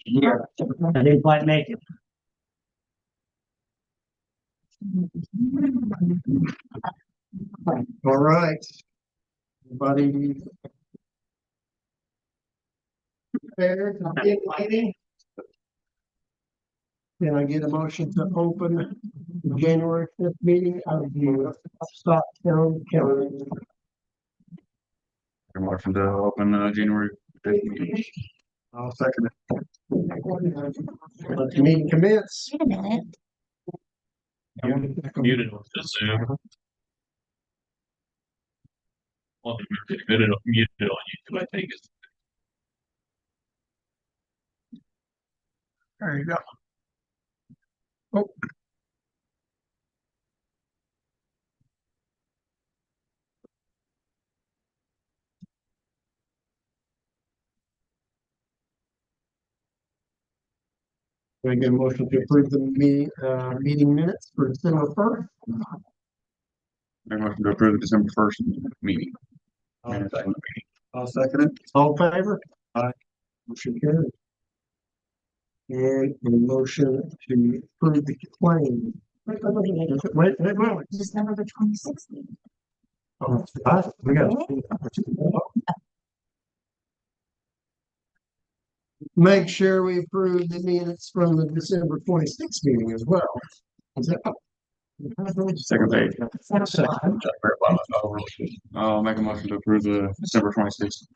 Yeah, I didn't quite make it. All right. Everybody prepared? Get lighting? Can I get a motion to open the January 5th meeting of the Haubstadt Town County? A motion to open January 5th meeting. I'll second it. Let the meeting commence. Wait a minute. Muted on the Zoom. Well, muted on YouTube, I think. There you go. Oh. Can I get a motion to approve the meeting minutes for December 1st? A motion to approve the December 1st meeting. I'll second it. All in favor? Aye. Motion carried. And a motion to approve the claim. Wait. December the 26th. Oh, we got. Make sure we approve the minutes from the December 26th meeting as well. Is that? Second page. I'll make a motion to approve the December 26th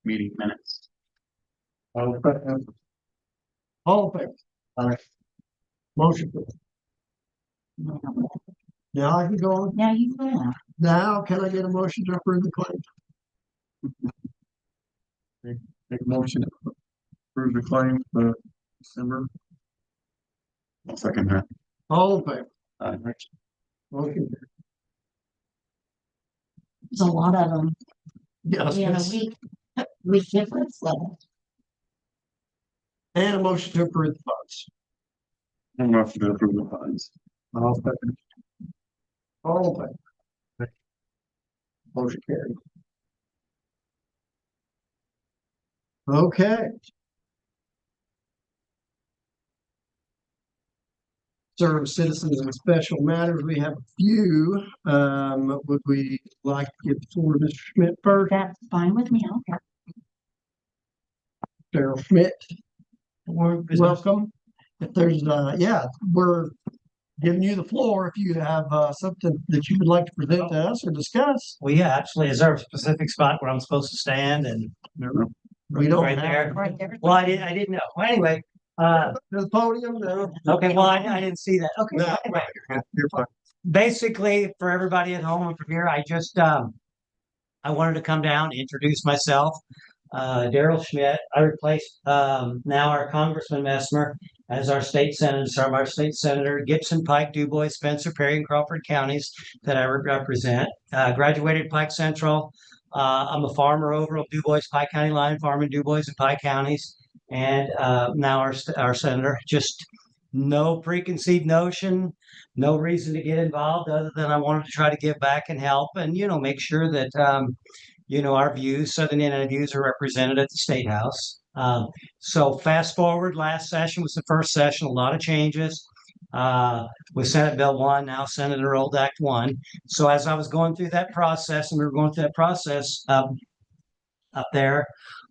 meeting minutes. All in favor? Aye. Motion. Now I can go on. Now you can. Now, can I get a motion to approve the claim? Make a motion to approve the claim for December. I'll second that. All in favor? Motion. There's a lot of them. Yes, We have yes. a week difference. So And a motion to approve the funds. A motion to approve the funds. All in favor? Motion carried. Okay. Serve citizens in special matters. We have a few. Would we like to get the floor to Mr. Schmidt first? that's fine with me. Okay. Daryl Schmidt. Welcome. If there's, we're giving you the floor if you have something that you would like to present to us or discuss. Well, yeah, actually, is there a specific spot where I'm supposed to stand? And We don't right have there. Right there. Well, I didn't know. Well, anyway, the podium. No. okay. Well, I didn't see that. Okay. No, Anyway, you're fine. basically, for everybody at home and from here, I just I wanted to come down, introduce myself. Daryl Schmidt. I replaced now our Congressman Messmer as our state senator. So I'm our state senator, Gibson, Pike, DuBois, Spencer, Perry, and Crawford counties that I represent. Graduated Pike Central. I'm a farmer over on DuBois, Pike County line, farming DuBois and Pike counties. And now our senator. Just no preconceived notion, no reason to get involved other than I wanted to try to give back and help and, make sure that, our views, Southern Indiana views are represented at the State House. So fast forward, last session was the first session, a lot of changes with Senate Bill 1, now Senate Enrolled Act 1. So as I was going through that process, and we were going through that process up there,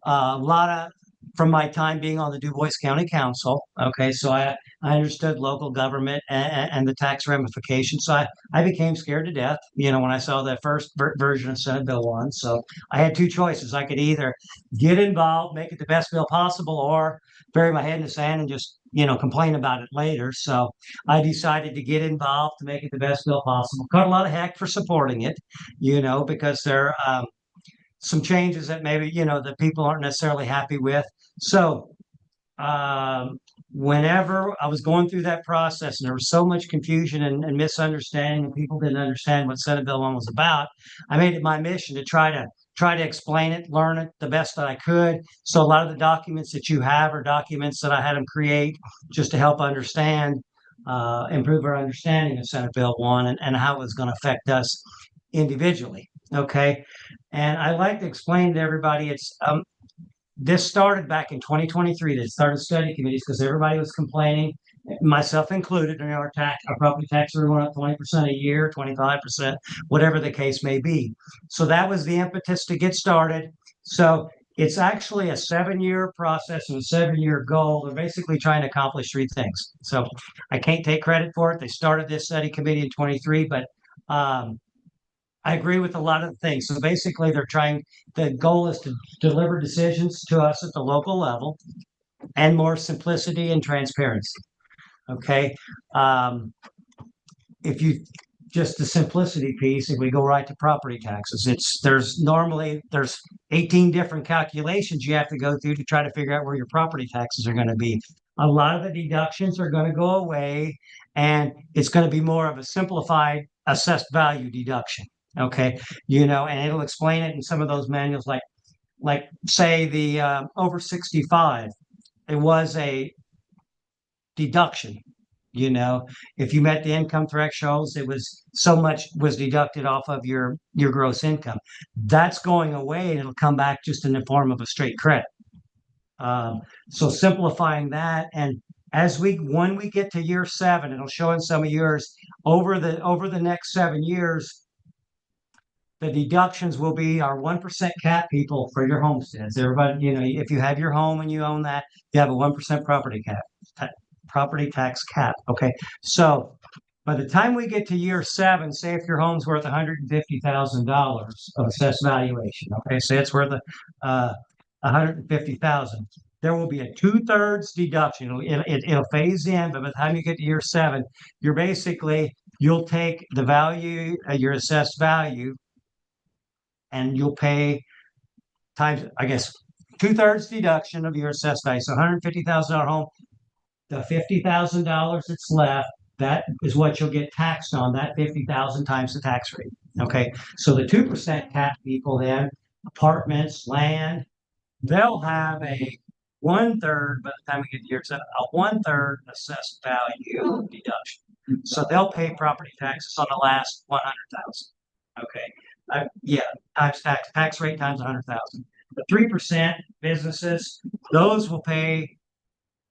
a lot of, from my time being on the DuBois County Council, okay, so I understood local government and the tax ramifications. So I became scared to death, when I saw that first version of Senate Bill 1. So I had two choices. I could either get involved, make it the best bill possible, or bury my head in the sand and just, complain about it later. So I decided to get involved to make it the best bill possible. Caught a lot of heck for supporting it, because there are some changes that maybe, the people aren't necessarily happy with. So whenever I was going through that process and there was so much confusion and misunderstanding and people didn't understand what Senate Bill 1 was about, I made it my mission to try to explain it, learn it the best that I could. So a lot of the documents that you have are documents that I had them create just to help understand, improve our understanding of Senate Bill 1 and how it was going to affect us individually. Okay. And I like to explain to everybody, it's this started back in 2023. They started study committees because everybody was complaining, myself included. Our property taxes were going up 20% a year, 25%, whatever the case may be. So that was the impetus to get started. So it's actually a 7-year process and a 7-year goal. They're basically trying to accomplish 3 things. So I can't take credit for it. They started this study committee in 23, but I agree with a lot of the things. So basically, the goal is to deliver decisions to us at the local level and more simplicity and transparency. Okay. If you just the simplicity piece, if we go right to property taxes, there's 18 different calculations you have to go through to try to figure out where your property taxes are going to be. A lot of the deductions are going to go away, and it's going to be more of a simplified assessed value deduction. Okay, and it'll explain it in some of those manuals, like say the over 65, it was a deduction. If you met the income thresholds, it was so much was deducted off of your gross income. That's going away, and it'll come back just in the form of a straight credit. So simplifying that, and when we get to year 7, it'll show in some of yours over the next 7 years. The deductions will be our 1% cap, people, for your homesteads. Everybody, if you have your home and you own that, you have a 1% property tax cap. Okay. So by the time we get to year 7, say if your home's worth $150,000 of assessed valuation. Okay. Say it's worth $150,000. There will be a 2/3 deduction. It'll phase in, but by the time you get to year 7, you'll take the value, your assessed value, and you'll pay times, I guess, 2/3 deduction of your assessed value. So $150,000 home, the $50,000 that's left, that is what you'll get taxed on, that 50,000 times the tax rate. Okay. So the 2% cap people, then apartments, land, they'll have a 1/3 by the time we get to year 7, a 1/3 assessed value deduction. So they'll pay property taxes on the last 100,000. Okay. Times tax rate times 100,000. The 3% businesses, those will pay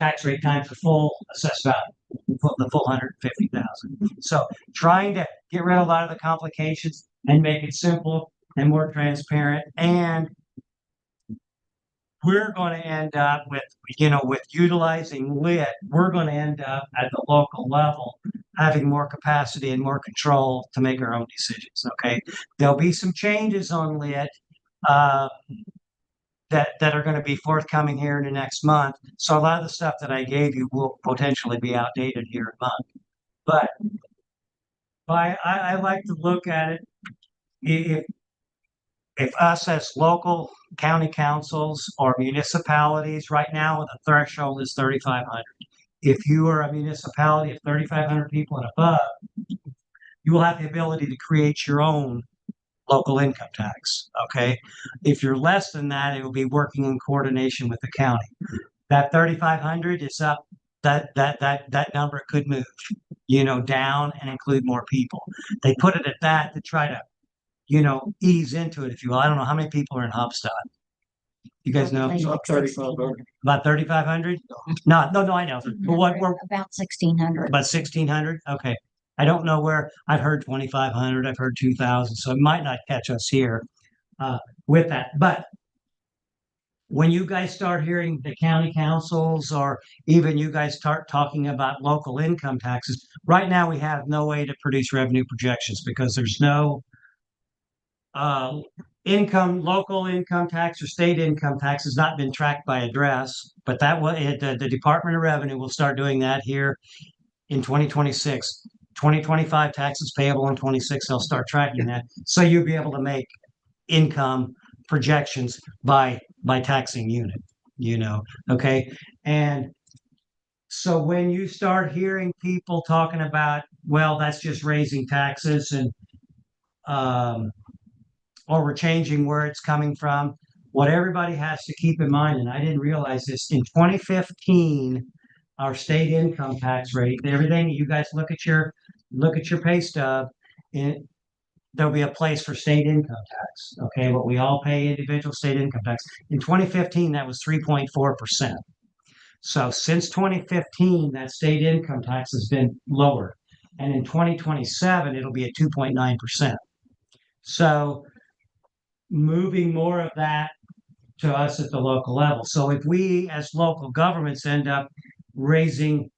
tax rate times the full assessed value, the full 150,000. So trying to get rid of a lot of the complications and make it simple and more transparent. And we're going to end up with utilizing LIT, we're going to end up at the local level having more capacity and more control to make our own decisions. Okay. There'll be some changes on LIT that are going to be forthcoming here in the next month. So a lot of the stuff that I gave you will potentially be outdated here in a month. But I like to look at it, if us as local county councils or municipalities, right now the threshold is 3,500. If you are a municipality of 3,500 people and above, you will have the ability to create your own local income tax. Okay. If you're less than that, it will be working in coordination with the county. That 3,500 is up. That number could move, down and include more people. They put it at that to try to, ease into it, if you will. I don't know how many people are in Haubstadt. You guys know? About 3,500. About 3,500? No, I know. We're About 1,600. about 1,600. Okay. I don't know where. I've heard 2,500. I've heard 2,000. So it might not catch us here with that. But when you guys start hearing the county councils, or even you guys start talking about local income taxes, right now we have no way to produce revenue projections because there's no local income tax or state income tax has not been tracked by address. But the Department of Revenue will start doing that here in 2026. 2025 taxes payable in 26, they'll start tracking that. So you'll be able to make income projections by taxing unit, okay? And so when you start hearing people talking about, well, that's just raising taxes and or we're changing where it's coming from, what everybody has to keep in mind, and I didn't realize this, in 2015, our state income tax rate, everything, you guys look at your pay stub, there'll be a place for state income tax. Okay, what we all pay individual state income tax. In 2015, that was 3.4%. So since 2015, that state income tax has been lowered. And in 2027, it'll be at 2.9%. So moving more of that to us at the local level. So if we as local governments end up raising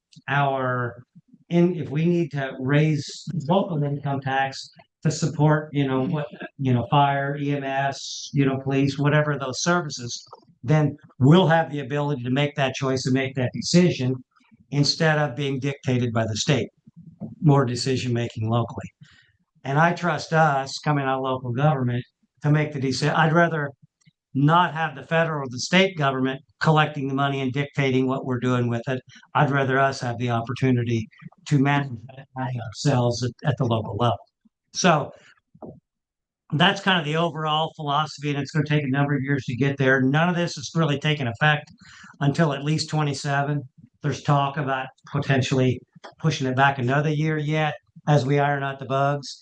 if we need to raise local income tax to support, fire, EMS, police, whatever those services, then we'll have the ability to make that choice and make that decision instead of being dictated by the state, more decision making locally. And I trust us coming out of local government to make the decision. I'd rather not have the federal or the state government collecting the money and dictating what we're doing with it. I'd rather us have the opportunity to manage that money ourselves at the local level. So that's kind of the overall philosophy, and it's going to take a number of years to get there. None of this is really taking effect until at least 27. There's talk about potentially pushing it back another year yet as we iron out the bugs.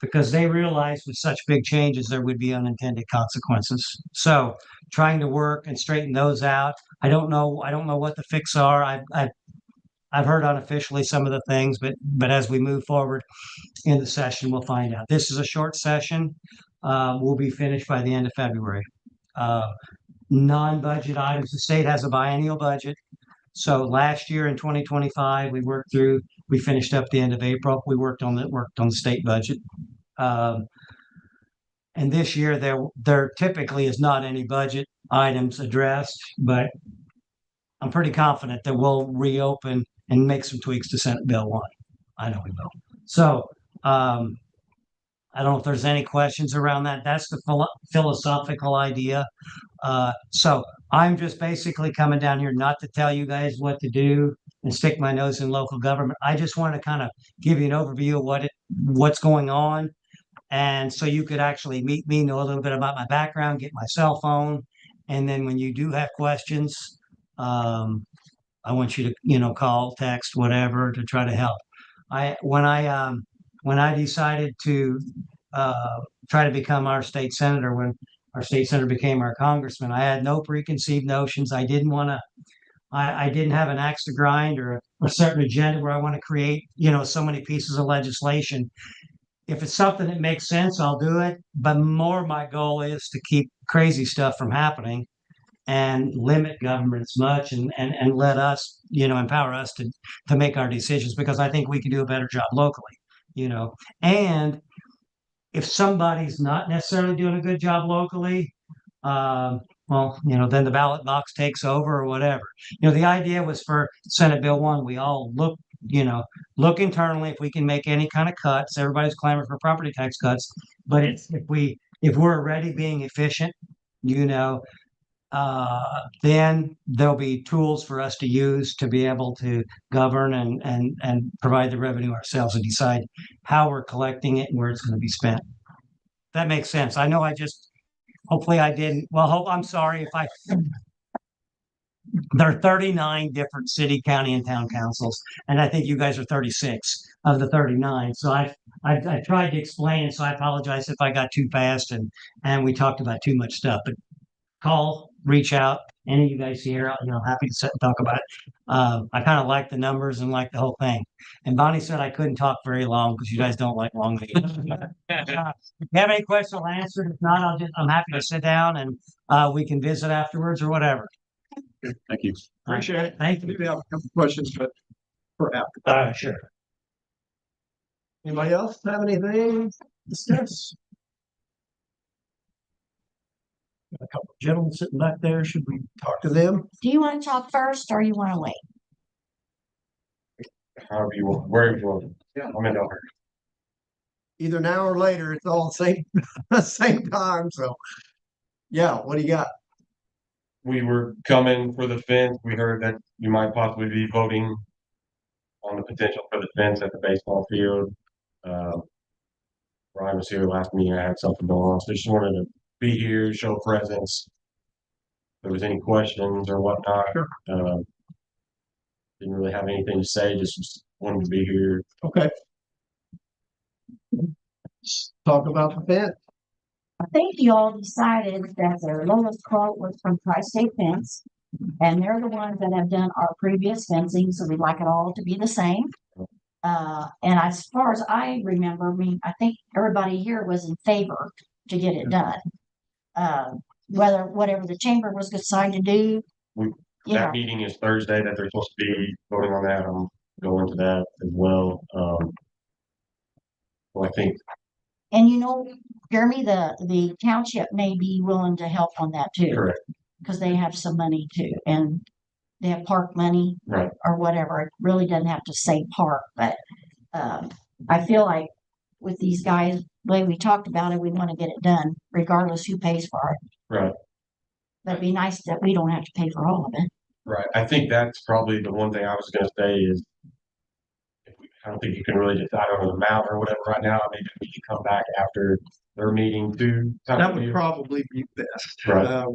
Because they realized with such big changes there would be unintended consequences. So trying to work and straighten those out. I don't know what the fix are. I've heard unofficially some of the things, but as we move forward in the session, we'll find out. This is a short session. We'll be finished by the end of February. Non-budget items. The state has a biennial budget. So last year in 2025, we finished up the end of April. We worked on the state budget. And this year there typically is not any budget items addressed, but I'm pretty confident that we'll reopen and make some tweaks to Senate Bill 1. I know we will. So I don't know if there's any questions around that. That's the philosophical idea. So I'm just basically coming down here not to tell you guys what to do and stick my nose in local government. I just want to kind of give you an overview of what's going on. And so you could actually meet me, know a little bit about my background, get my cell phone. And then when you do have questions, I want you to, call, text, whatever to try to help. When I decided to try to become our state senator, when our state senator became our congressman, I had no preconceived notions. I didn't have an axe to grind or a certain agenda where I want to create, so many pieces of legislation. If it's something that makes sense, I'll do it. But more my goal is to keep crazy stuff from happening and limit government as much and let us, empower us to make our decisions, because I think we can do a better job locally, And if somebody's not necessarily doing a good job locally, then the ballot box takes over or whatever. The idea was for Senate Bill 1, we all look internally if we can make any kind of cuts. Everybody's clamoring for property tax cuts, but if we're already being efficient, then there'll be tools for us to use to be able to govern and provide the revenue ourselves and decide how we're collecting it and where it's going to be spent. That makes sense. I know hopefully I didn't. Well, I'm sorry if there are 39 different city, county, and town councils, and I think you guys are 36 of the 39. So I tried to explain it, so I apologize if I got too fast and we talked about too much stuff. But call, reach out, any of you guys here, happy to sit and talk about it. I kind of like the numbers and like the whole thing. And Bonnie said I couldn't talk very long because you guys don't like long meetings. If you have any questions, I'll answer. If not, I'm happy to sit down and we can visit afterwards or whatever. Thank you. Appreciate it. Thank you. Maybe I have a couple questions, but for after. Sure. Anybody else have anything to discuss? Got a couple of gentlemen sitting back there. Should we talk to them? Do you want to talk first or you want to wait? However you want, wherever you want. Yeah, I'm in over. Either now or later. It's all the same time. So, yeah. What do you got? We were coming for the fence. We heard that you might possibly be voting on the potential for the fence at the baseball field. Ryan was here last meeting. I had something going on, so I just wanted to be here, show presence. If there was any questions or whatnot. Sure. Didn't really have anything to say, just wanted to be here. Okay. talk about the fence. I think you all decided that their lowest quote was from Tri-State Fence. And they're the ones that have done our previous fencing, so we'd like it all to be the same. And as far as I remember, I think everybody here was in favor to get it done. Whatever the chamber was deciding to do, you know, That meeting is Thursday that they're supposed to be voting on that. I'm going to that as well. Well, I think and you know, Jeremy, the township may be willing to help on that too, correct, because they have some money too, and they have park money right? or whatever. It really doesn't have to say park, but I feel like with these guys, the way we talked about it, we want to get it done regardless who pays for it. Right, But it'd be nice that we don't have to pay for all of it. right. I think that's probably the one thing I was going to say is I don't think you can really decide on an amount or whatever right now. Maybe we can come back after their meeting too. That would probably be best. Right.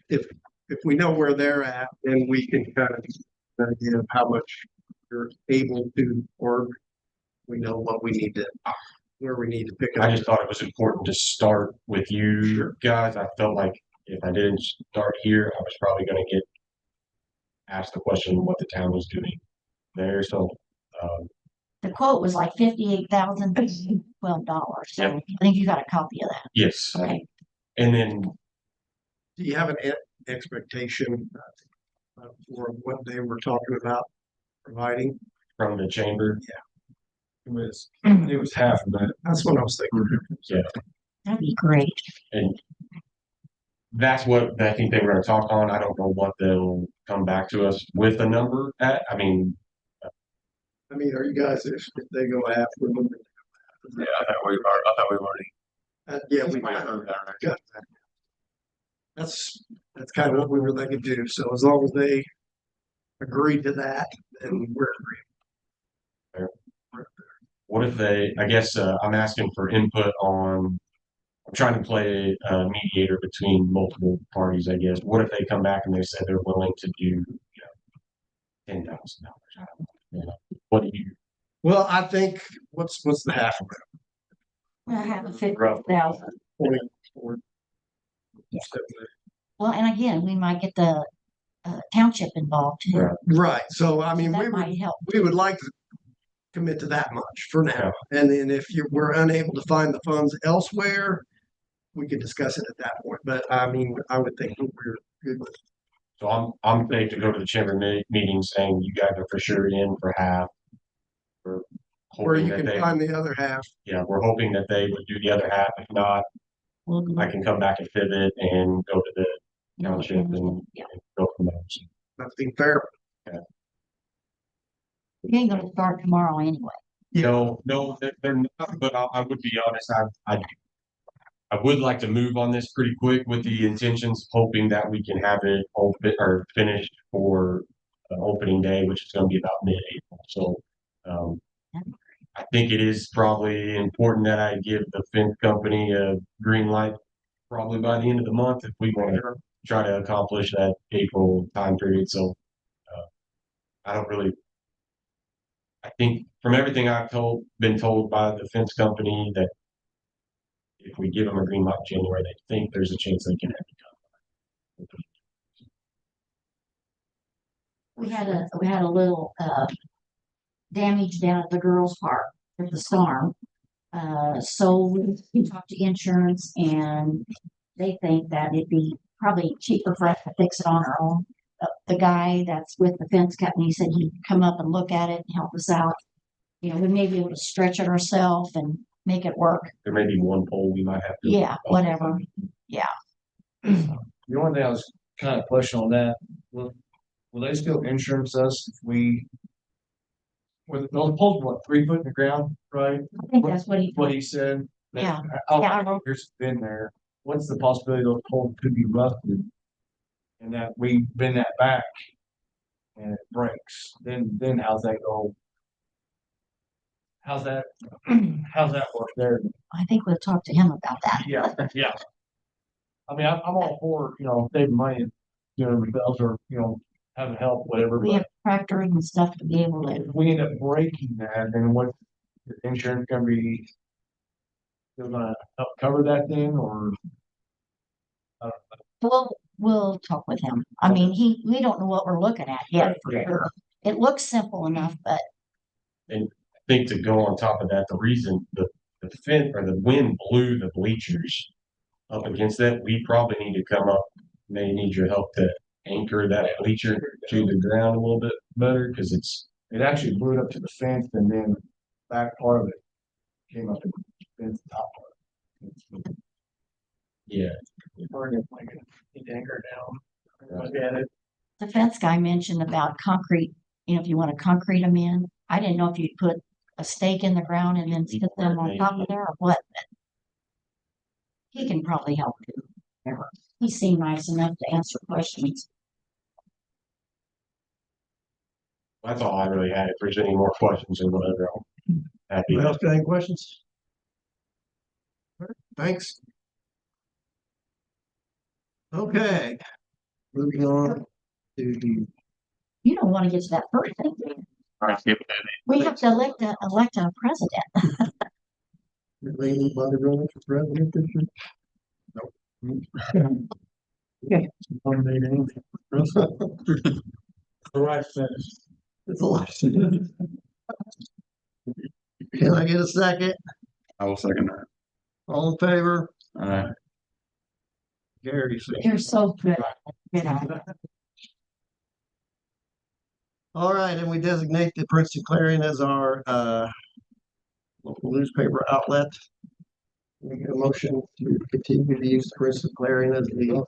If we know where they're at, then we can kind of get an idea of how much you're able to work. We know what we need to, where we need to pick it I up. just thought it was important to start with you Sure. guys. I felt like if I didn't start here, I was probably going to get asked the question what the town was doing there. So, The quote was like $58,012. So Yep. I think you got a copy of that. yes. Okay. And then Do you have an expectation for what they were talking about providing? from the chamber, It was half of that. That's what I was thinking. That'd be great. and that's what I think they were going to talk on. I don't know what they'll come back to us with a number at. I mean, Are you guys, if they go after them? Yeah, I thought we've already. Yeah, we might have might. heard that, right? Good. That's kind of what we were thinking too. So as long as they agree to that, then we're agreeing. what if they, I guess, I'm asking for input on, I'm trying to play a mediator between multiple parties, I guess. What if they come back and they said they're willing to do, $10,000? I don't know. What do you, Well, I think what's the half of I have a 50,000. it? Yeah. Well, and again, we might get the township involved too. Right. Right. So I mean, That might help. we would like to commit to that much for now. And then if we're unable to find the funds elsewhere, we could discuss it at that point. But I mean, I would think we're good with. so I'm safe to go to the chamber meeting saying you guys are for sure in for half. We're Where hoping you that can they, find the other half. yeah, we're hoping that they would do the other half. If not, We'll do I can come back and pivot and go to the it. township and Yeah. go from there. So, I think fair. We ain't gonna start tomorrow anyway. no, they're not, but I would be honest, I would like to move on this pretty quick with the intentions, hoping that we can have it open or finished for opening day, which is gonna be about mid-April. So, I think it is probably important that I give the fence company a green light probably by the end of the month if we want to try to accomplish that April time period. So, I don't really. I think from everything I've been told by the fence company that if we give them a green light in January, they think there's a chance they can have it done. We had a little damage down at the girls' park with the storm. So we talked to insurance and they think that it'd be probably cheaper for us to fix it on our own. The guy that's with the fence company said he'd come up and look at it and help us out. You know, we may be able to stretch it ourselves and make it work. There may be one pole we might have to. Yeah, whatever. The only thing I was kind of questioning on that, will they still insurance us if we? With those poles, what, 3 foot in the ground, right? I think that's what What he said. Yeah. Oh, Yeah, I wrote- there's been there. What's the possibility those poles could be rusted? And that we bend that back and it breaks, then how's that go? How's that work there? I think we'll talk to him about that. Yeah, yeah. I mean, I'm all for, saving money, themselves or, having help, whatever, We but have tractors and stuff to be able to. if we end up breaking that, then what, the insurance gonna be they're gonna help cover that then, or? We'll talk with him. I mean, we don't know what we're looking at yet for sure. It looks simple enough, but I think to go on top of that, the reason the fin or the wind blew the bleachers up against that, we probably need to come up, may need your help to anchor that bleacher to the ground a little bit better, because It actually blew it up to the fence and then back part of it came up to the fence top part. yeah. We're gonna like it anchor down. Look at it. the fence guy mentioned about concrete, if you want to concrete them in. I didn't know if you'd put a stake in the ground and then stick them on top of there or what. But he can probably help you. He seemed nice enough to answer questions. That's all I really had. If there's any more questions or whatever, I'm happy. Anyone else got any questions? Thanks. Okay. Moving on to the You don't want to get to that first thing. do you? We have to elect a president. remaining body running for president this year. Okay. The right sentence. It's a lot. Can I get a second? I will second that. All in favor? Uh, Gary. You're so good. Good at it. All right, and we designate the Princeton Clarion as our local newspaper outlet. We get a motion to continue to use the Princeton Clarion as the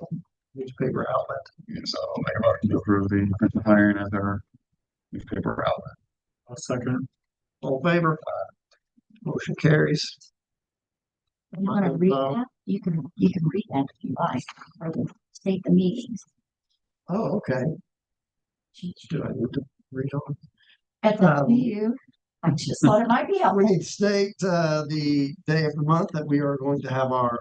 newspaper outlet. yes, I'll make a motion to approve the Princeton Clarion as our newspaper outlet. I'll second. All in favor? Motion carries. You want to read that? You can read that if you like, or state the meetings. Oh, okay. Do I need to read on? That's up to you. I just thought it might be We helpful. need to state the day of the month that we are going to have our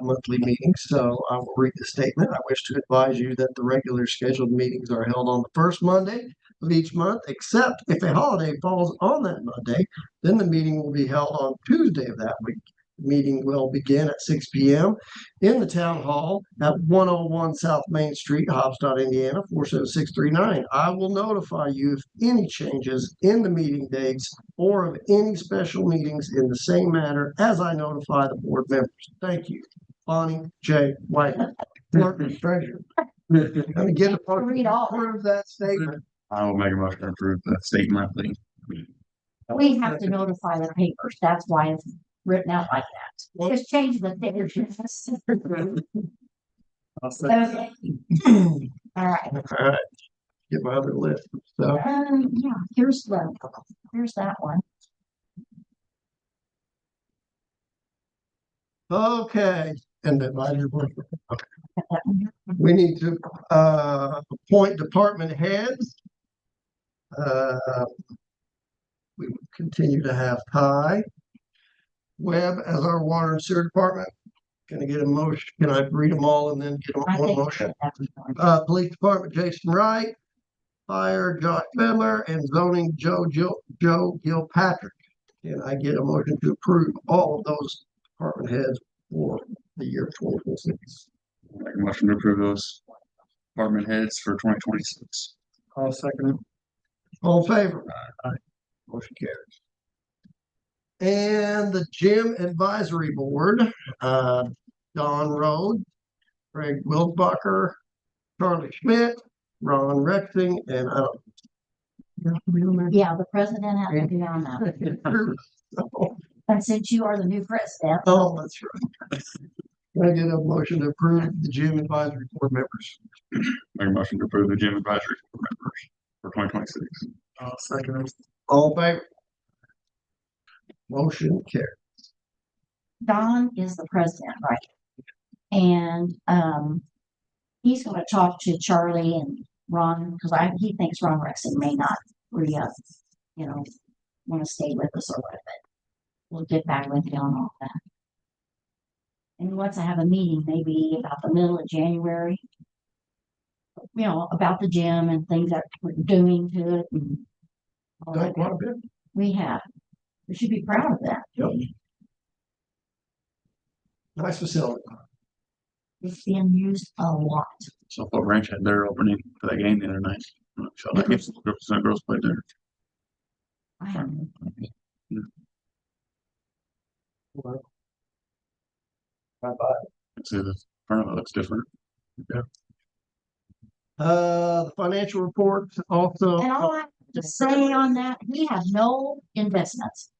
monthly meetings. So I will read the statement. I wish to advise you that the regular scheduled meetings are held on the first Monday of each month, except if a holiday falls on that Monday, then the meeting will be held on Tuesday of that week. The meeting will begin at 6 p.m. in the town hall at 101 South Main Street, Haubstadt, Indiana, 47639. I will notify you if any changes in the meeting dates or of any special meetings in the same manner as I notify the board members. Thank you. Bonnie J. White, clerk and treasurer. Let me get a Read all. approve that statement. I will make a motion to approve the state monthly. We have to notify the papers. That's why it's written out like that. Just change the figures. I'll second. Okay. All right. All right. Get my other list of stuff. Yeah, here's that one. Okay. And the advisory board. Got that one. We need to appoint department heads. We continue to have Ty Webb as our water and sewer department. Can I get a motion? Can I read them all and then get I one think motion? that's fine. Police department, Jason Wright, fire, Josh Fidler, and zoning, Joe Gilpatrick. Can I get a motion to approve all of those department heads for the year 2026? Make a motion to approve those department heads for 2026. I'll second it. All in favor? Aye. Motion carries. And the gym advisory board, Don Road, Craig Wilbacher, Charlie Schmidt, Ron Rexing, and I don't. Yeah, the president has to be on that. And since you are the new president, Oh, that's right. Can I get a motion to approve the gym advisory board members? Make a motion to approve the gym advisory board members for 2026. I'll second it. All in favor? Motion carries. Don is the president, right? And he's gonna talk to Charlie and Ron, because he thinks Ron Rexon may not re-up, want to stay with us or whatever. We'll get back with you on all that. And once I have a meeting, maybe about the middle of January, about the gym and things that we're doing to it and all Done that. quite a bit. We have. We should be proud of that. Yep. Nice facility. It's being used a lot. Southwood Ranch had their opening for that game the other night. So that girls played there. I haven't. See the front of it looks different. The financial report also. And all I have to say on that, we have no investments.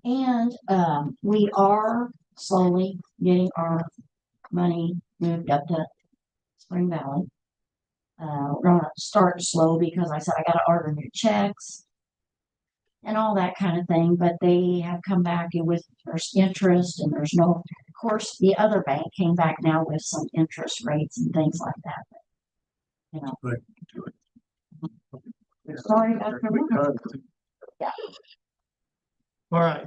And we are slowly getting our money moved up to Spring Valley. We're gonna start slow because I said I gotta order new checks and all that kind of thing, but they have come back and with there's interest and there's no, of course, the other bank came back now with some interest rates and things like that. You know. Sorry about the Yeah. All right.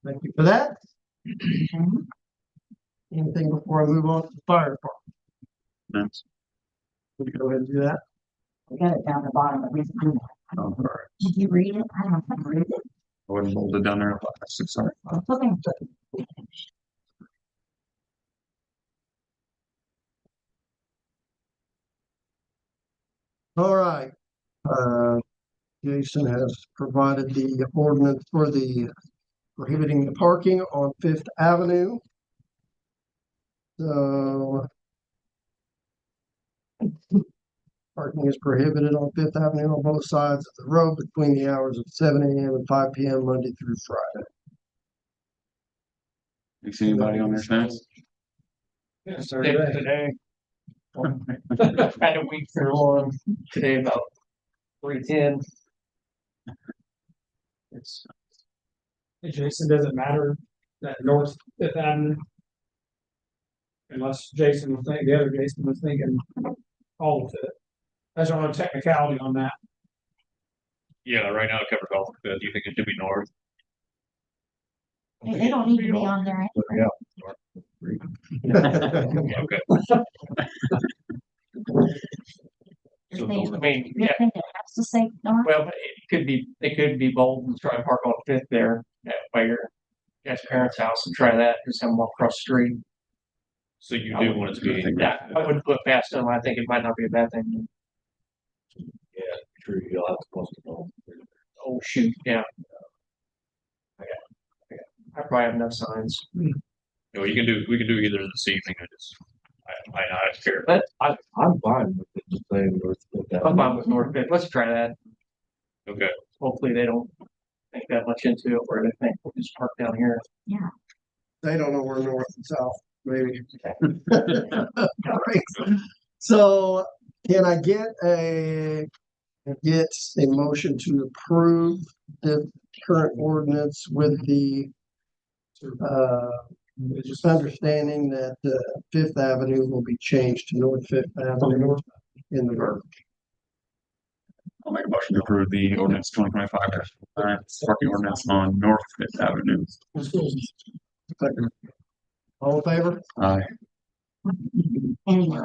Thank you for that. Mhm. Anything before I move on to the fire department? That's, We can go ahead and do that. We got it down the bottom of it. all right. Did you read it? I don't know. Read it. I wouldn't hold it down there. Sorry. Okay. All right. Jason has provided the ordinance for the prohibiting the parking on Fifth Avenue. So parking is prohibited on Fifth Avenue on both sides of the road between the hours of 7 a.m. and 5 p.m. Monday through Friday. You see anybody on their fence? Today. Had a week for long, today about 3:10. It's, Hey, Jason, does it matter that North Fifth Avenue? Unless Jason was thinking, the other Jason was thinking all of it. That's on a technicality on that. Yeah, right now it covers all of it. Do you think it should be north? They don't need to be on there. Okay. You're I thinking, mean, you yeah, think it has to say north? well, but it could be, they could be bold and try to park on Fifth there, by your guys' parents' house and try that, just have them walk across the street. So you do want it to be. Yeah, I wouldn't put past them. I think it might not be a bad thing. True, you'll have to post it all. Oh, shoot, yeah. I probably have enough signs. No, we can do either this evening or just, I not care. But I'm fine with it, just saying north. I'm fine with North Fifth. Let's try that. Okay, Hopefully they don't think that much into it, or they think we'll just park down here. They don't know where north and south, maybe. All right. So can I get a motion to approve the current ordinance with the just understanding that Fifth Avenue will be changed to North Fifth Avenue in the verb. I'll make a motion to approve the ordinance 2025 parking ordinance on North Fifth Avenue. All in favor? Aye. Anyway.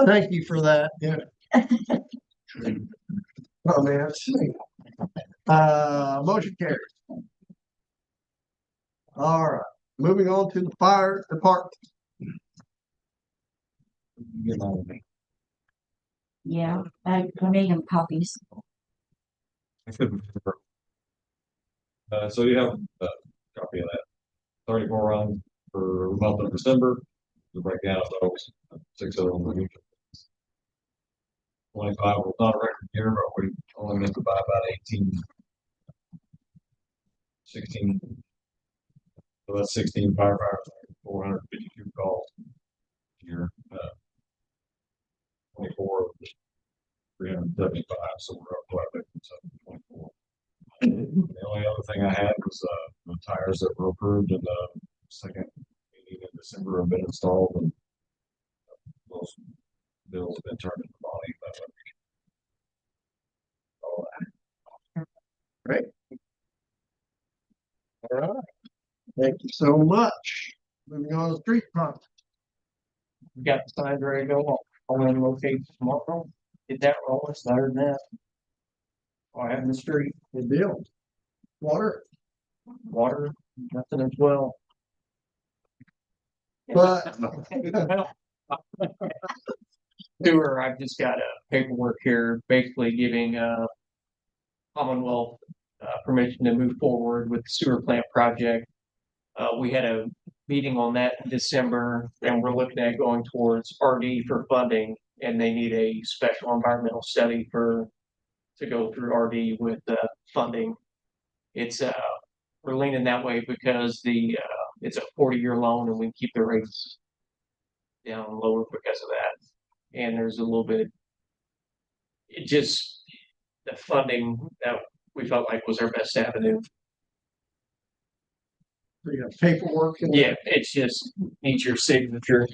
Thank you for that. Yeah. Comments. Motion carries. All right, moving on to the fire department. Yeah, I made them copies. so you have a copy of that. 34 rounds for the month of December. The breakdown of those, 6 of them. 25 was not a record year, but we only missed by about 18. 16. So that's 16 firefighters, 452 calls. Here, 24, 375. So we're up quite a bit from 24. The only other thing I had was the tires that were approved in the second meeting in December have been installed, and those bills have been turned into body. Great. All right. Thank you so much. Moving on to the street department. We got the signs ready to go. I'll locate tomorrow. did that roll, it's better than that. I have in the street, Good deal. Water, water, nothing as well. but Sewer, I've just got a paperwork here, basically giving, Commonwealth, permission to move forward with the sewer plant project. We had a meeting on that in December, and we're looking at going towards RD for funding, and they need a special environmental study to go through RD with the funding. It's, we're leaning that way because it's a 40-year loan and we keep the rates down lower because of that. And there's a little bit, it just, the funding that we felt like was our best avenue. we got paperwork. and- Yeah, it's just needs your signature.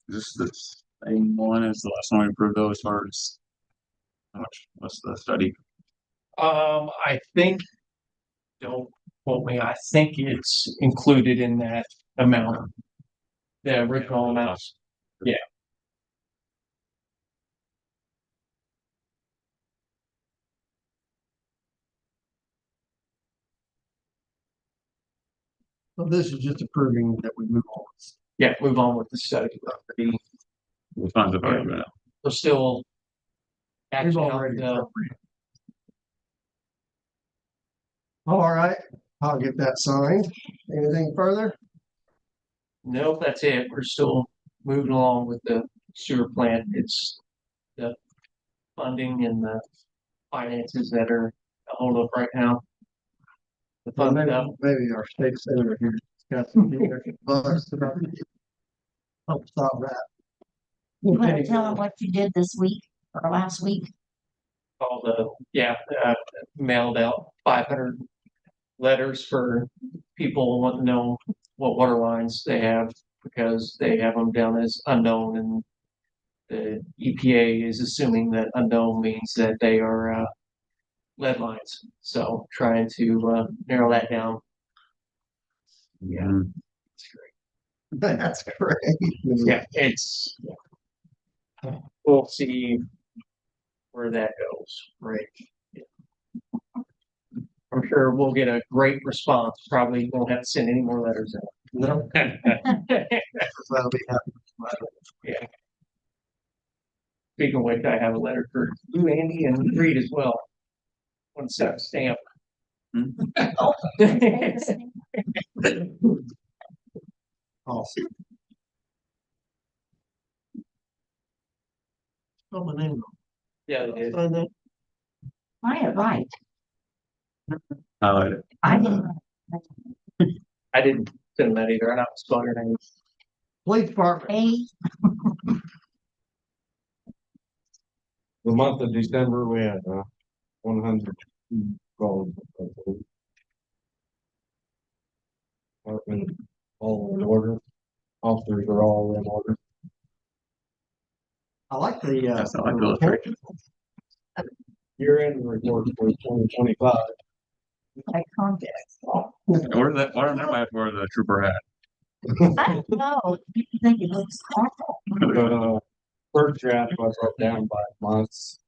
Is this the same one as the last one we approved though, as far as how much, what's the study? I think, don't quote me, I think it's included in that amount. The original amount. Yeah. So this is just approving that we move on. Yeah, move on with the study. The funds have already been out. We're still. We've Actually, already appropriated. All right, I'll get that signed. Anything further? nope, that's it. We're still moving along with the sewer plant. It's the funding and the finances that are a hold up right now. The fund, Maybe our state senator here got some bucks. Help stop that. You want to tell them what you did this week or last week? all mailed out 500 letters for people wanting to know what water lines they have because they have them down as unknown, and the EPA is assuming that unknown means that they are lead lines. So trying to narrow that down. Yeah, Mhm. it's great. That's great. Yeah, it's. We'll see where that goes. Right. I'm sure we'll get a great response. Probably won't have to send any more letters out. No, that'll be happy. Yeah. Speaking of which, I have a letter for you, Andy, and Reed as well. One set stamp. Awesome. Spell my name wrong. Yeah, it is. Sign that. I am right. Highlight it. I didn't. I didn't send that either. I don't spell your name. Police department. A, The month of December, we had 100 calls. Department all in order. Officers are all in order. I like the, That's not like the illustration. Year-end report for 2025. like context. Where's that, why don't I where the trooper hat? I don't know. People think it looks awful. But first draft I broke down by months.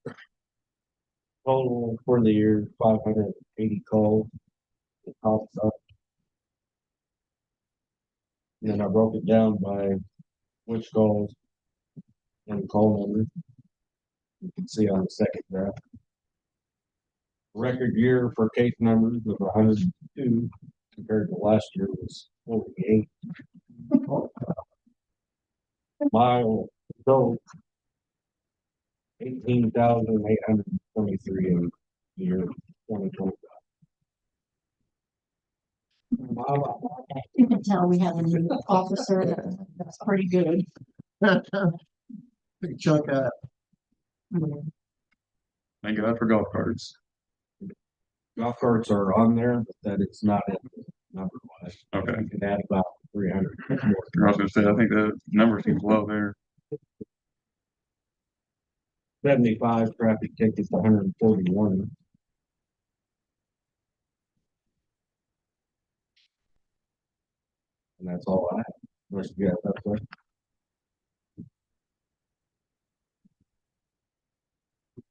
Total for the year 580 calls. It pops up. And then I broke it down by which calls and call number. You can see on the second graph. Record year for case numbers was 102 compared to last year was 48. Mile so 18,823 in the year 2025. You can tell we have a new officer. That's pretty good. big chunk of Thank God for golf carts. Golf carts are on there, but that it's not in number wise. Okay. You can add about 300 more. I was gonna say, I think the number seems low there. 75 traffic tickets, 141. And that's all I have. Unless you guys have questions.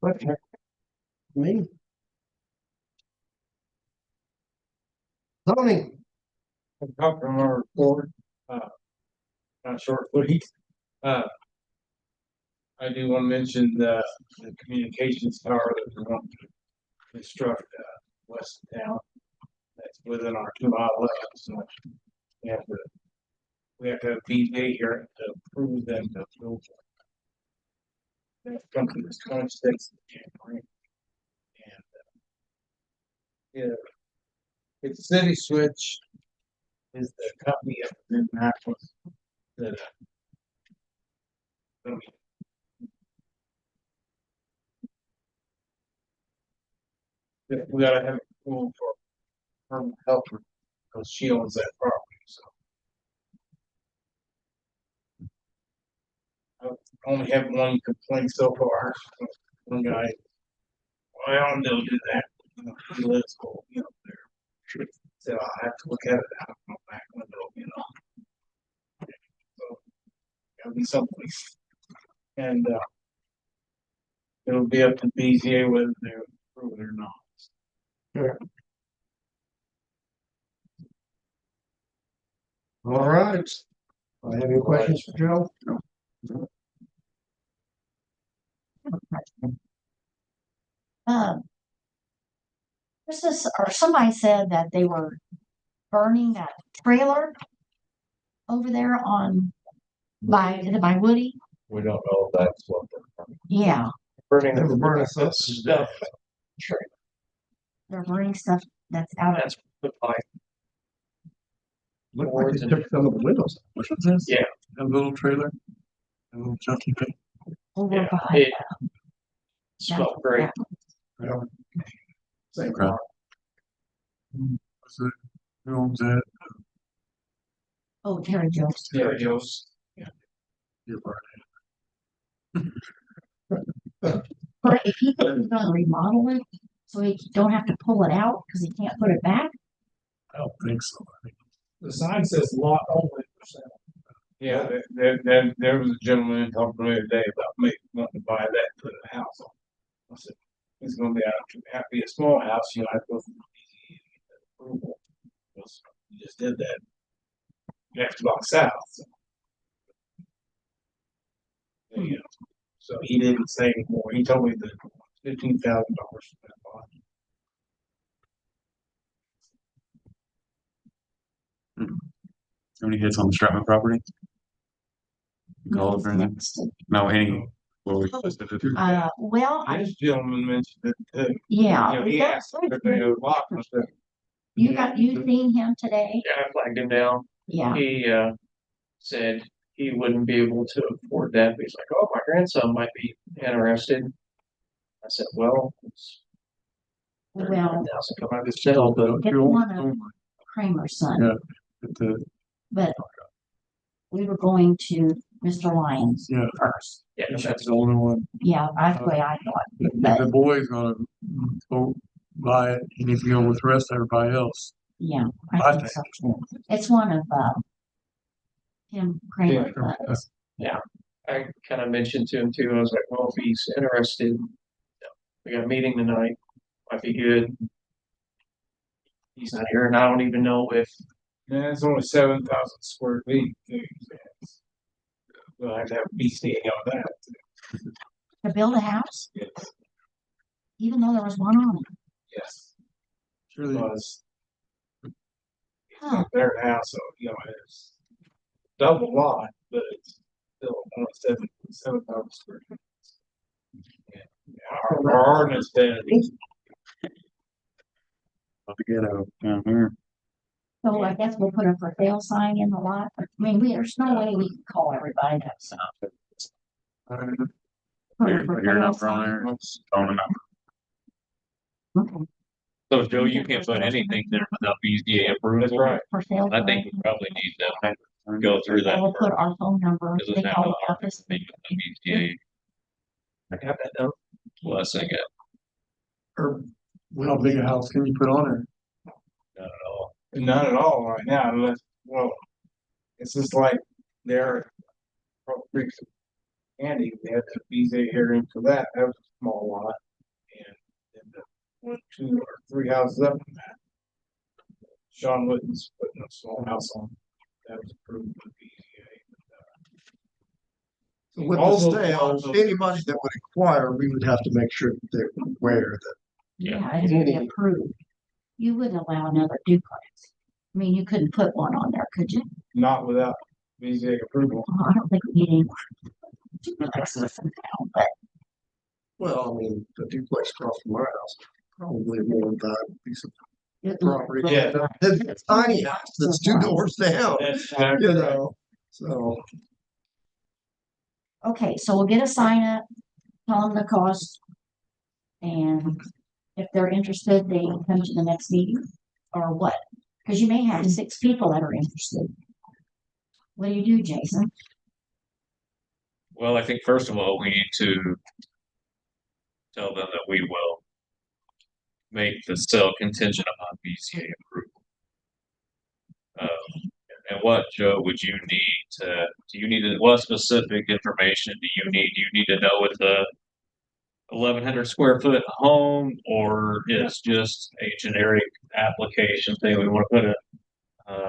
Question? Me? Zoning, Come from our report, not short footy. I do want to mention the communications tower that we want to construct, west of town. That's within our 2 mile limit, so we have to, have BJ here to approve them to build. That's come to this 26th of January. And, yeah, it's City Switch is the company up in Minneapolis that gonna be we gotta have a pool for her help her, because she owns that property, so. I only have one complaint so far. One guy, well, they'll do that. You know, he lives cold, you know, there. So I have to look at it out my back window, you know. So, gotta be someplace. And, it'll be up to BZA whether they approve it or not. all right. I have any questions for Joe? This is, or somebody said that they were burning that trailer over there on is it by Woody? We don't know if that's what Yeah, Burning They were burning the stuff. stuff. they're burning stuff that's out of, That's the pipe. Looked like they took some of the windows. Which one's this? Yeah. A little trailer? A little junky thing? over Yeah, behind. it smelled great. Same Okay. What's it? Who owns that? Oh, Terry Jones. Yeah, Joe's. You're But if he's gonna remodel it, so he don't have to pull it out, because he can't put it back, I don't think so. The sign says lot only for sale. Yeah, there was a gentleman talking to me today about me wanting to buy that and put a house on. I said, it's gonna be be a small house, you know, I have to go through the approval. Because you just did that. You have to go south. So. Yeah. So he didn't say anymore. He told me that $15,000 for that lot. How many hits on the Stratman property? Golf or anything? next. No, any. Well, we listed it. Well, This gentleman mentioned that, yeah. you know, he asked if they had a lot and I said, You seen him today? Yeah, I flagged him down. Yeah, He said he wouldn't be able to afford that. But he's like, oh, my grandson might be interested. I said, well, it's well, 30,000 come out of his sale, but it's one of Kramer's son, Yeah. But the, but we were going to Mr. Lyons yeah, first. yeah, that's that's the only one. Yeah, that's the way I thought. If But the boy's gonna go buy it, he needs to go with the rest of everybody else. yeah, I I think so too. It's one of Tim Kramer. I kind of mentioned to him too. I was like, well, if he's interested, you know, we got a meeting tonight. Might be good. He's not here, and I don't even know if yeah, it's only 7,000 square feet. We'll have to have BC on that. To build a house, Yes. even though there was one on it. Yes. Surely, Because Huh. it's their house, so, you know, it's double lot, but it's still only 7,000 square feet. Yeah. Our ordinance said about to get out down here. So I guess we'll put a for sale sign in the lot. I mean, there's no way we can call everybody that sign. Put a for You're sale not sign. from there. Phone number. Okay. So Joe, you can't put anything there without BZA approval. that's right. For sale. I think sign. we probably need to go through that We'll put first. our phone number. Because They it's call not the office. BZA I got that done. blessing it, Or how big a house can you put on her? not at all. Not at all right now, unless, well, it's just like there. Andy, we had the BZA hearing for that. That was small lot. And then the one, two, or three houses up from that. Sean Wooden's putting a small house on. That was approved with BZA. With All the those sale, lots of- anybody that would acquire, we would have to make sure that they're aware that. Yeah, it's be approved. You wouldn't allow another duplex. I mean, you couldn't put one on there, could you? Not without BZA approval. Well, I don't think we need any more duplexes in town, but Well, I mean, the duplex across from my house, probably a more valuable piece of it- property. Yeah. Than a tiny house that's two doors down, That's you exactly right. know, so. okay, so we'll get a sign up, tell them the cost. And if they're interested, they can come to the next meeting or what? Because you may have 6 people that are interested. What do you do, Jason? Well, I think first of all, we need to tell them that we will make the sale contingent upon BCA approval. And what, Joe, would you need to, do you need, what specific information do you need? Do you need to know it's a 1,100 square foot home, or it's just a generic application thing we want to put a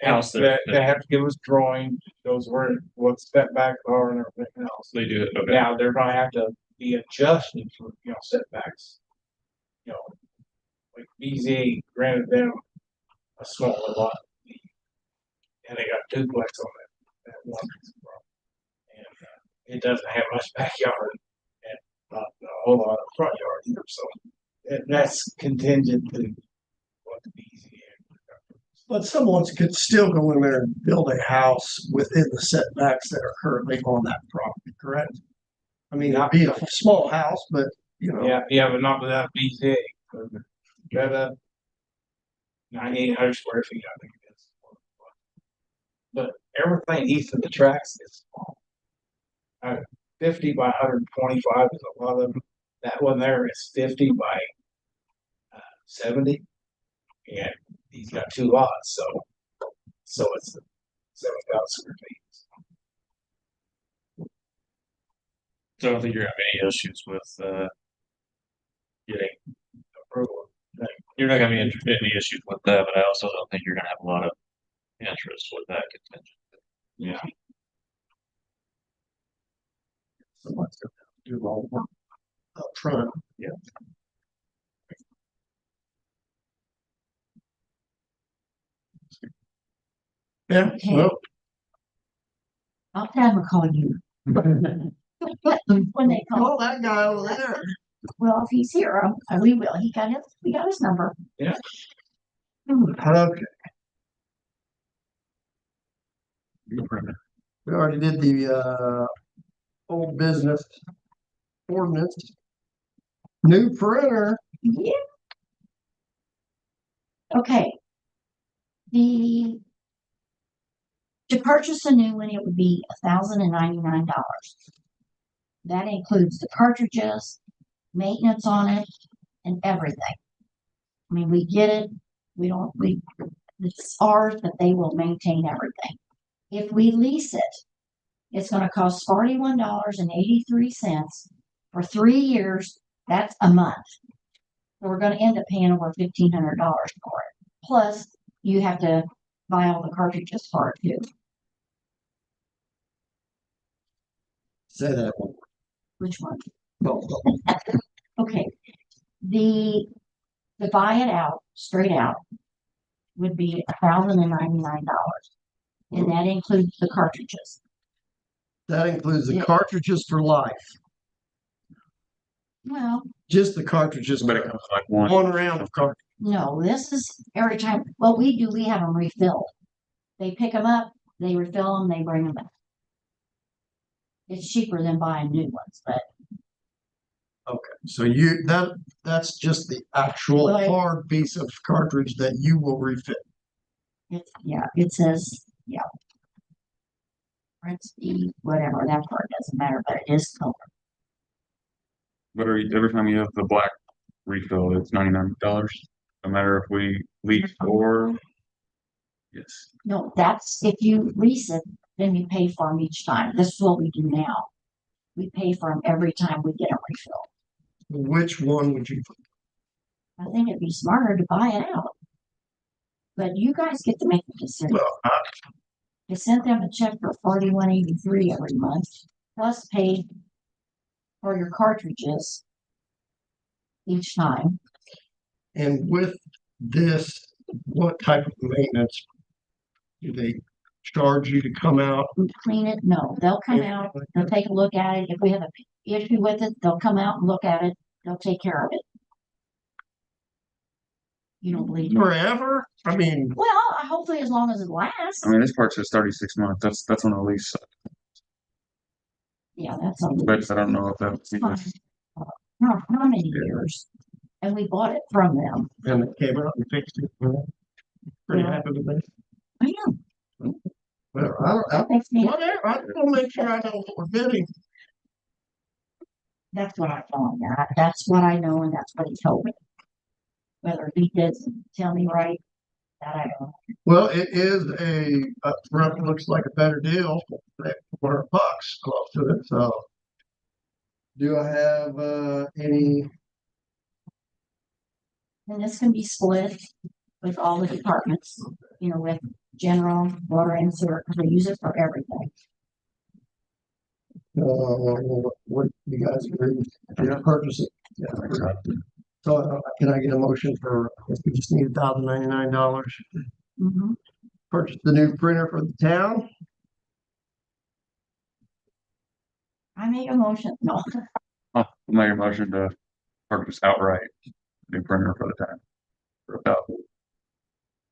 house there? They have to give us drawing, shows where, what setbacks are and everything else. They do it, okay. Now, they're gonna have to be adjusted for, setbacks. You know, like BZ granted them a smaller lot. And they got duplex on that one piece of property. And, it doesn't have much backyard and not a whole lot of front yard either, so that's contingent to what the BZ. But someone could still go in there and build a house within the setbacks that are currently on that property, correct? I mean, it'd be a small house, but, Yeah, but not without BZ. Got a 9,800 square feet, I think it is. But everything east of the tracks is small. 50 by 125 is a lot of them. That one there is 50 by 70. And he's got 2 lots, so it's 7,000 square feet. So I don't think you're gonna have any issues with getting approval. You're not gonna be any issues with that, but I also don't think you're gonna have a lot of interest with that contingent. Yeah. someone's gonna have to do all the work up front. Yeah. Yeah, Okay. well, I'll have them call you. When they call, call that guy over there. well, if he's here, we will. We got his number. Yeah. Okay, we already did the old business ordinance. New printer, Yeah. Okay. To purchase a new one, it would be $1,099. That includes the cartridges, maintenance on it, and everything. I mean, we get it. It's ours, but they will maintain everything. If we lease it, it's gonna cost $41.83 for 3 years. That's a month. So we're gonna end up paying over $1,500 for it. Plus, you have to buy all the cartridges for it too. say that one. Which one? No, Okay. To buy it out, straight out, would be $1,099. And that includes the cartridges. that includes the Yeah. cartridges for life, Well, just the cartridges. But it comes like one. One round of cartridges. no, this is every time, what we do, we have them refilled. They pick them up, they refill them, they bring them back. It's cheaper than buying new ones, but Okay, so that's just the actual Right. hard piece of cartridge that you will refit. it says, yeah. Prince D, whatever, that part doesn't matter, but it is color. But every time you have the black refill, it's $99. No matter if we lease or. Yes. No, that's, if you lease it, then you pay for them each time. This is what we do now. We pay for them every time we get a refill. Which one would you? I think it'd be smarter to buy it out. But you guys get to make the decision. Well, I sent them a check for $41.83 every month, plus paid for your cartridges each time. and with this, what type of maintenance do they charge you to come out? Clean it? No, they'll come out, they'll take a look at it. If we have an issue with it, they'll come out and look at it. They'll take care of it. You don't believe me? Forever? I mean, Well, hopefully as long as it lasts. I mean, this part says 36 months. That's on the lease, Yeah, that's on. but I don't know if that's even. How many years? And we bought it from them. and it came out and fixed it. Pretty happy with that. I am. Well, I That makes me, whatever, I just want to make sure I know what we're bidding. that's what I told him. That's what I know and that's what he told me. Whether he did tell me right, that I don't know. Well, it is up front, looks like a better deal at $400 close to it, so. Do I have, any, And this can be split with all the departments, with general, water and sewer, because we use it for everything. what you guys agree, to purchase it? Yeah. So can I get a motion for, if we just need $1,099, Mhm. purchase the new printer for the town? I made a motion, no, I'll make a motion to purchase outright new printer for the town for about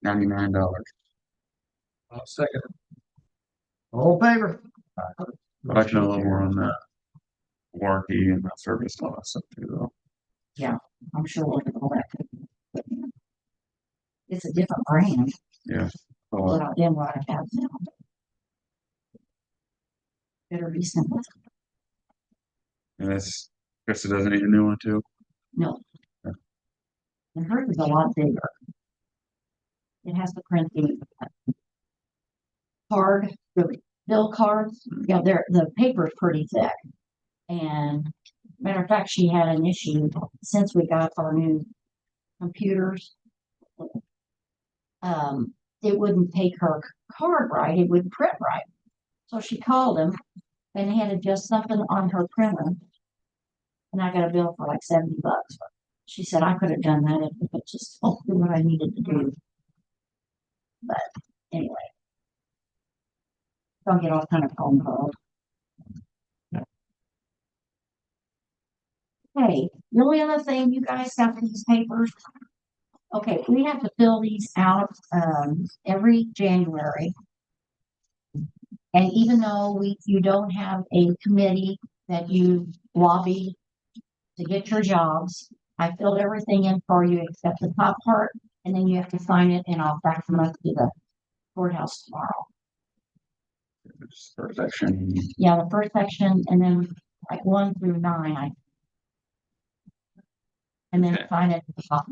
$99. I'll second. All in favor? But I can know a little more on that warranty and that service and all that stuff too, though. I'm sure we'll get all that. It's a different brand Yeah. So, than what I have now. Better be simple. and it's, Krista doesn't need a new one too. No. And hers is a lot bigger. It has to print the card, the bill cards. Yeah, the paper is pretty thick. And matter of fact, she had an issue since we got our new computers. It wouldn't take her card right, it wouldn't print right. So she called him and he had to adjust something on her printer. And I got a bill for like $70. She said I could have done that if it just told me what I needed to do. But anyway. Don't get all kind of phone calls. Hey, the only other thing, you guys got these papers. Okay, we have to fill these out every January. And even though you don't have a committee that you lobby to get your jobs, I filled everything in for you except the top part, and then you have to sign it and I'll fax them up to the courthouse tomorrow. First section. Yeah, the first section and then like 1 through 9, and then Okay. sign it at the top.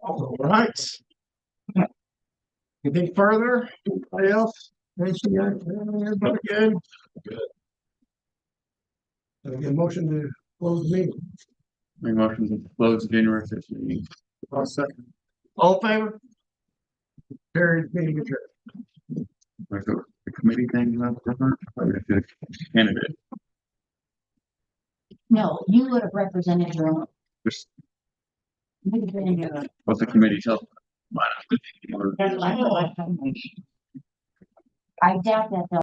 All right. Anything further? Anybody else? Everybody good? Good. So get a motion to close the meeting. Make motion to close January 5th meeting. I'll second. All in favor? Carried, meeting adjourned. Like the committee thing, that's different. Or if it's candidate, No, you would have represented your own. just You would have been in your own. what the committee tells. Or- I doubt that they'll